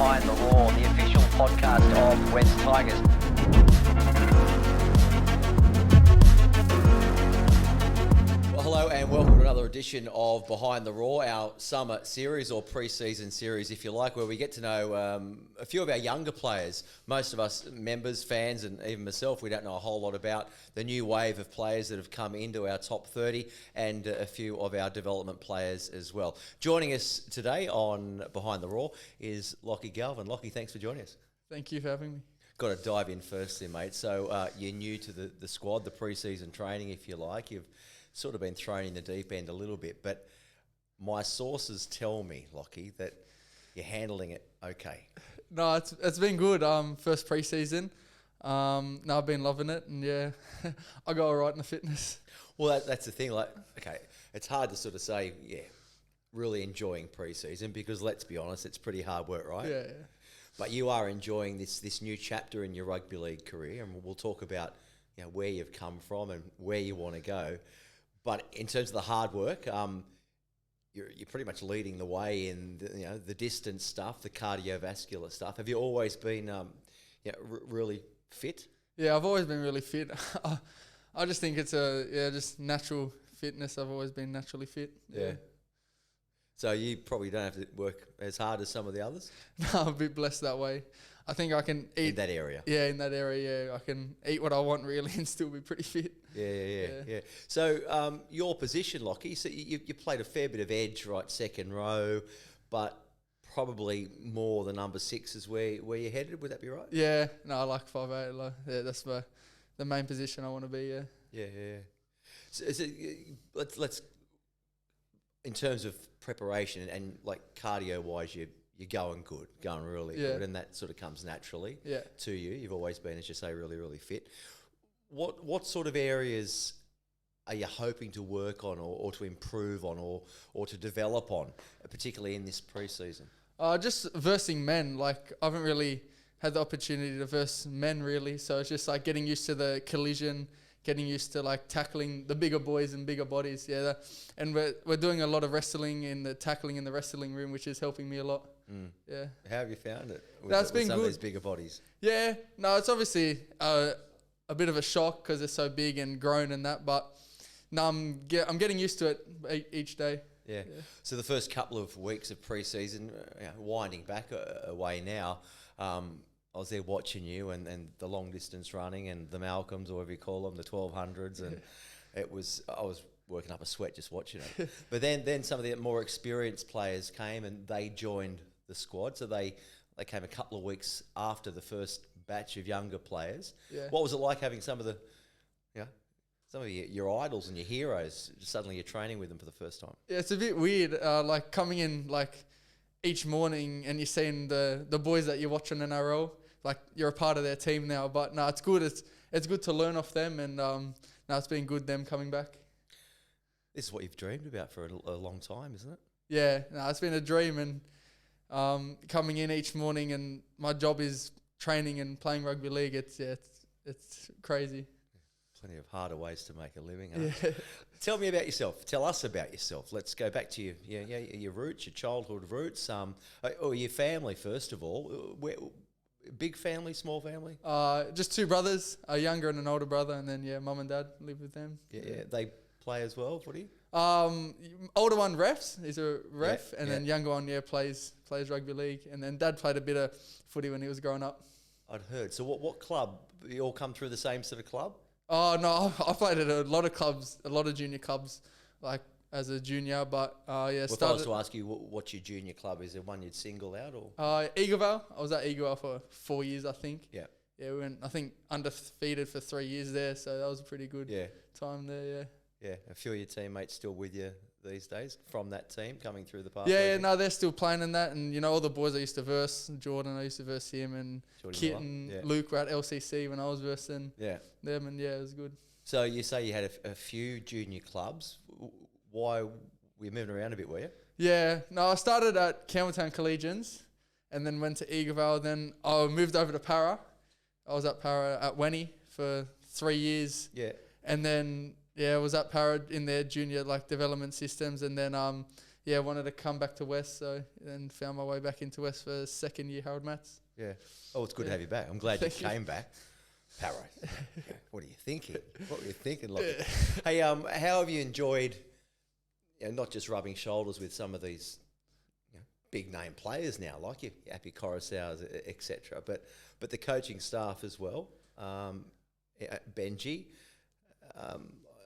Behind the Roar, the official podcast of West Tigers. Well, hello and welcome to another edition of Behind the Roar, our summer series or pre-season series, if you like, where we get to know a few of our younger players. Most of us members, fans, and even myself, we don't know a whole lot about the new wave of players that have come into our top 30 and a few of our development players as well. Joining us today on Behind the Roar is Lachlan Galvin. Lachlan, thanks for joining us. Thank you for having me. Got to dive in first there, mate. So you're new to the squad, the pre-season training, if you like. You've sort of been thrown in the deep end a little bit, but my sources tell me, Lockie, that you're handling it okay. No, it's been good. First pre-season. No, I've been loving it, and yeah, I go all right in the fitness. Well, that's the thing. Like, okay, it's hard to sort of say, yeah, really enjoying pre-season because let's be honest, it's pretty hard work, right? Yeah. But you are enjoying this new chapter in your rugby league career, and we'll talk about where you've come from and where you want to go. But in terms of the hard work, you're pretty much leading the way in the distance stuff, the cardiovascular stuff. Have you always been really fit? Yeah, I've always been really fit. I just think it's just natural fitness. I've always been naturally fit. Yeah. So you probably don't have to work as hard as some of the others? No, I'm a bit blessed that way. I think I can eat... In that area? Yeah, in that area, yeah. I can eat what I want, really, and still be pretty fit. Yeah. So your position, Lockie, so you played a fair bit of edge, right, second row, but probably more the number 6 is where you're headed. Would that be right? Yeah. No, I like 5'8". Yeah, that's the main position I want to be, yeah. Yeah. So let's in terms of preparation and like cardio-wise, you're going really good, and that sort of comes naturally to you. You've always been, as you say, really, really fit. What sort of areas are you hoping to work on or to improve on or to develop on, particularly in this pre-season? Just versing men. Like, I haven't really had the opportunity to verse men, really. So it's just like getting used to the collision, getting used to like tackling the bigger boys and bigger bodies. Yeah, and we're doing a lot of wrestling in the tackling in the wrestling room, which is helping me a lot. Yeah. How have you found it? That's been some good. Of these bigger bodies. Yeah. No, it's obviously a bit of a shock because they're so big and grown and that, but no, I'm getting used to it each day. Yeah. So the first couple of weeks of pre-season, winding back away now, I was there watching you and the long distance running and the Malcolms, or whatever you call them, the 1200s, and I was working up a sweat just watching it. But then some of the more experienced players came and they joined the squad. So they came a couple of weeks after the first batch of younger players. Yeah. What was it like having some of your idols and your heroes, suddenly you're training with them for the first time? Yeah, it's a bit weird, like coming in like each morning and you're seeing the boys that you watch on NRL, like you're a part of their team now. But no, it's good. It's good to learn off them, and it's been good them coming back. This is what you've dreamed about for a long time, isn't it? Yeah, no, it's been a dream, and coming in each morning, and my job is training and playing rugby league. It's crazy. Plenty of harder ways to make a living. Huh? Tell me about yourself. Tell us about yourself. Let's go back to your roots, your childhood roots. Your family first of all. Big family, small family? Just 2 brothers, a younger and an older brother, and then mum and dad live with them. Yeah. They play as well, footy? Older one refs, he's a ref, and then younger one plays rugby league, and then dad played a bit of footy when he was growing up. I'd heard. So what club? You all come through the same sort of club? Oh no, I played at a lot of clubs, a lot of junior clubs, like as a junior. But Well, if I was to ask you what's your junior club, is there one you'd single out or? Eaglevale. I was at Eaglevale for 4 years, I think. Yeah. Yeah, we went, I think, undefeated for 3 years there, so that was a pretty good time there. Yeah. Yeah, a few of your teammates still with you these days from that team coming through the path. Yeah, no, they're still playing in that, and all the boys I used to verse, Jordan, I used to verse him, and Kit and Luke were at LCC when I was versing them, and it was good. So you say you had a few junior clubs. Why were you moving around a bit, were you? Yeah, no, I started at Campbelltown Collegians, and then went to Eaglevale. Then I moved over to Para. I was at Para at Wenny for 3 years. Yeah, and then I was at Para in their junior development systems, and then yeah, wanted to come back to West, so then found my way back into West for second year Harold Matts. Yeah. Oh, it's good to have you back. I'm glad you came back. Paro, what are you thinking? What were you thinking, Lachlan? Hey, how have you enjoyed, not just rubbing shoulders with some of these big name players now, like your Appy Coruscaws, etc., but the coaching staff as well. Benji,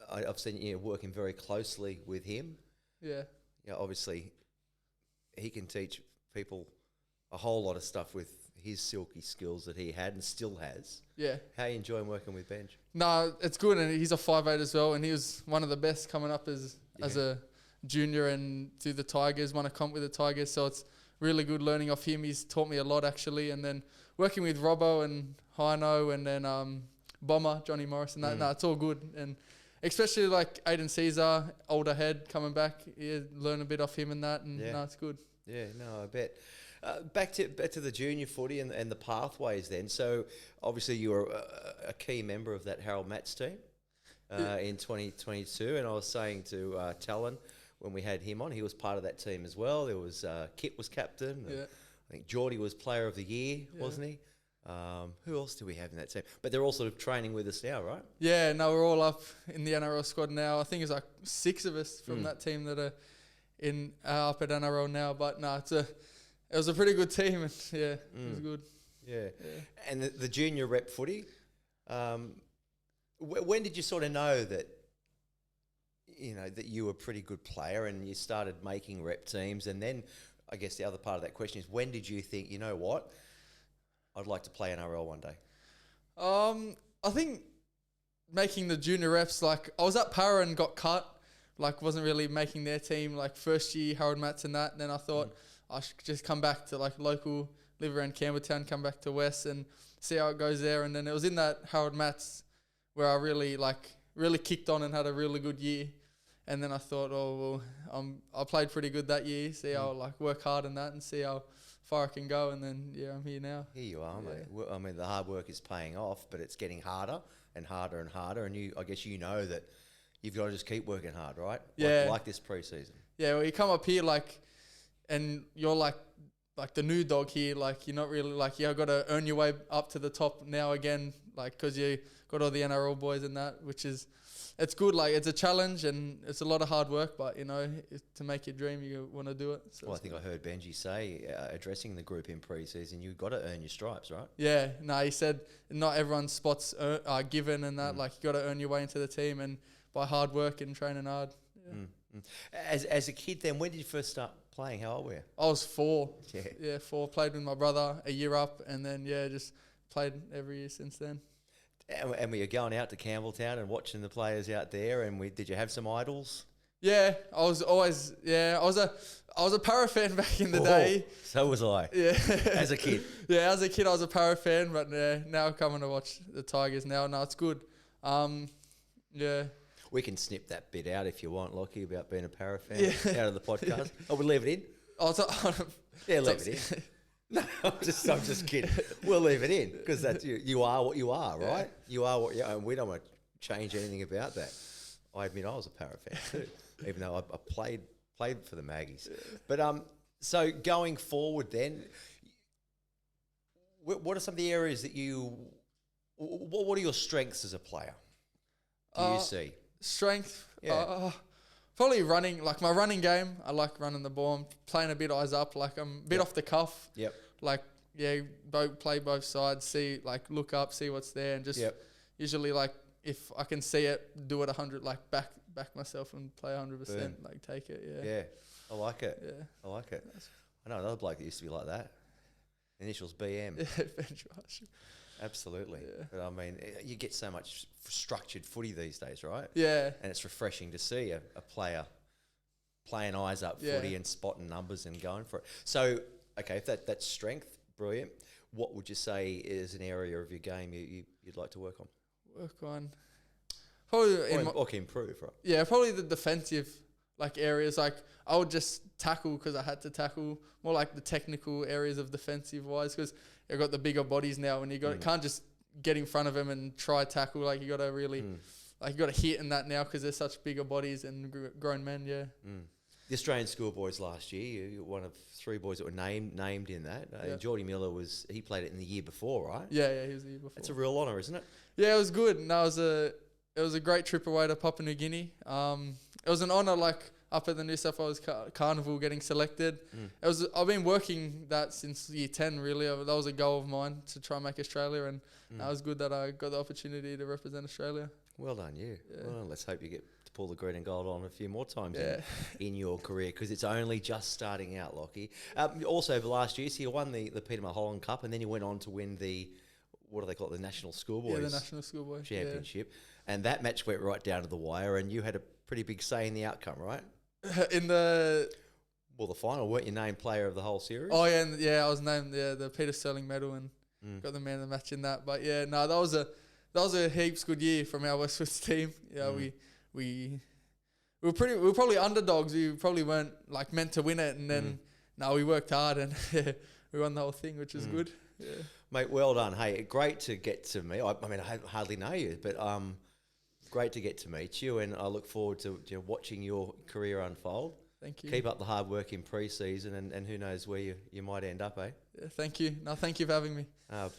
I've seen you working very closely with him. Yeah. Obviously, he can teach people a whole lot of stuff with his silky skills that he had and still has. Yeah. How are you enjoying working with Benj? No, it's good, and he's a 5'8" as well, and he was one of the best coming up as a junior and through the Tigers, won a comp with the Tigers, so it's really good learning off him. He's taught me a lot, actually, and then working with Robbo and Hino and then Bomber, Johnny Morris, and that, it's all good, and especially like Aiden Caesar, older head, coming back, learn a bit off him and that, and it's good. Yeah, no, I bet. Back to the junior footy and the pathways then. So obviously you were a key member of that Harold Matts team in 2022, and I was saying to Talon when we had him on, he was part of that team as well. There was Kit was captain. Yeah. I think Geordie was player of the year, wasn't he? Who else do we have in that team? But they're all sort of training with us now, right? Yeah, no, we're all up in the NRL squad now. I think it's like 6 of us from that team that are up at NRL now. But no, it was a pretty good team, and it was good. Yeah. And the junior rep footy, when did you sort of know that, that you were a pretty good player and you started making rep teams? And then I guess the other part of that question is, when did you think, you know what, I'd like to play NRL one day? I think making the junior reps, like I was at Para and got cut, like wasn't really making their team, like first year Harold Matts and that. And then I thought I should just come back to like local, live around Campbelltown, come back to West and see how it goes there. And then it was in that Harold Matts where I really kicked on and had a really good year. And then I thought, I played pretty good that year. See how like work hard and that, and see how far I can go. And then I'm here now. Here you are, mate. Well, I mean, the hard work is paying off, but it's getting harder and harder and harder. And I guess you know that you've got to just keep working hard, right? Yeah. Like this pre-season. Yeah. Well, you come up here and you're like the new dog here. Like you're not really you've got to earn your way up to the top now again. Like because you got all the NRL boys and that, which is. It's good, like it's a challenge and it's a lot of hard work, but to make your dream, you want to do it. So I think I heard Benji say, addressing the group in pre-season, you've got to earn your stripes, right? Yeah, no, he said not everyone's spots are given and that, like you got to earn your way into the team and by hard work and training hard. Yeah. As a kid then, when did you first start playing? How old were you? I was 4. Yeah, 4. Played with my brother a year up and then, just played every year since then. And were you going out to Campbelltown and watching the players out there? And did you have some idols? Yeah, I was always I was a Para fan back in the day. So was I. Yeah, as a kid. Yeah, as a kid I was a Para fan, but now coming to watch the Tigers now. No, it's good. Yeah. We can snip that bit out if you want, Lockie, about being a Para fan out of the podcast. We'll leave it in. Leave it in. No, I'm just kidding. We'll leave it in because that's you are what you are, right? You are what you are, and we don't want to change anything about that. I admit I was a Para fan too, even though I played for the Maggies. But so going forward, then, what are some of the areas that what are your strengths as a player? Do you see strength? Probably running, like my running game. I like running the ball. I'm playing a bit eyes up, like I'm a bit off the cuff. Yep. Like, play both sides, look up, see what's there, and just usually, like, if I can see it, do it 100, like, back myself and play 100%, like, take it, Yeah, I like it. Yeah. I like it. I know another bloke that used to be like that. Initials BM. Yeah, Benji. Absolutely. Yeah. But I mean, you get so much structured footy these days, right? Yeah. And it's refreshing to see a player playing eyes up footy and spotting numbers and going for it. So, okay, if that's strength, brilliant. What would you say is an area of your game you'd like to work on? Probably or improve, right? Yeah, probably the defensive areas. Like I would just tackle because I had to tackle, more like the technical areas of defensive wise, because you've got the bigger bodies now and you can't just get in front of them and try tackle. Like you got to really you got to hit in that now because they're such bigger bodies and grown men. The Australian schoolboys last year, you're one of 3 boys that were named in that. Geordie Miller he played it in the year before, right? Yeah, he was the year before. It's a real honour, isn't it? Yeah, it was good. No, it was a great trip away to Papua New Guinea. It was an honour, like up at the New South Wales Carnival, getting selected. I've been working that since year 10. Really, that was a goal of mine to try and make Australia, and it was good that I got the opportunity to represent Australia. Well done, you. Yeah. Well, let's hope you get to pull the green and gold on a few more times Yeah. in your career, because it's only just starting out, Lockie. Also, over last year, so you won the Peter Mulholland Cup, and then you went on to win the, what do they call it, the National Schoolboys? Yeah, the National Schoolboy Championship. Yeah. And that match went right down to the wire, and you had a pretty big say in the outcome, right? In the final, weren't you named player of the whole series? Oh yeah, I was named the Peter Sterling medal and got the man of the match in that. But yeah, no, that was a heaps good year from our Westwoods team. Yeah, we were probably underdogs. We probably weren't like meant to win it, and then we worked hard and we won the whole thing, which is good. Yeah. Mate, well done. Hey, great to get to meet. I mean, I hardly know you, but great to get to meet you, and I look forward to watching your career unfold. Thank you. Keep up the hard work in pre-season, and who knows where you might end up, eh? Yeah, thank you. No, thank you for having me.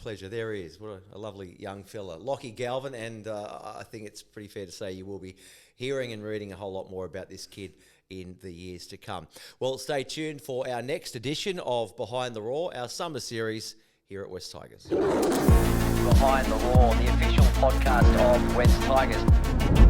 Pleasure. There he is. What a lovely young fella. Lachlan Galvin, and I think it's pretty fair to say you will be hearing and reading a whole lot more about this kid in the years to come. Well, stay tuned for our next edition of Behind the Roar, our summer series here at West Tigers. Behind the Roar, the official podcast of West Tigers.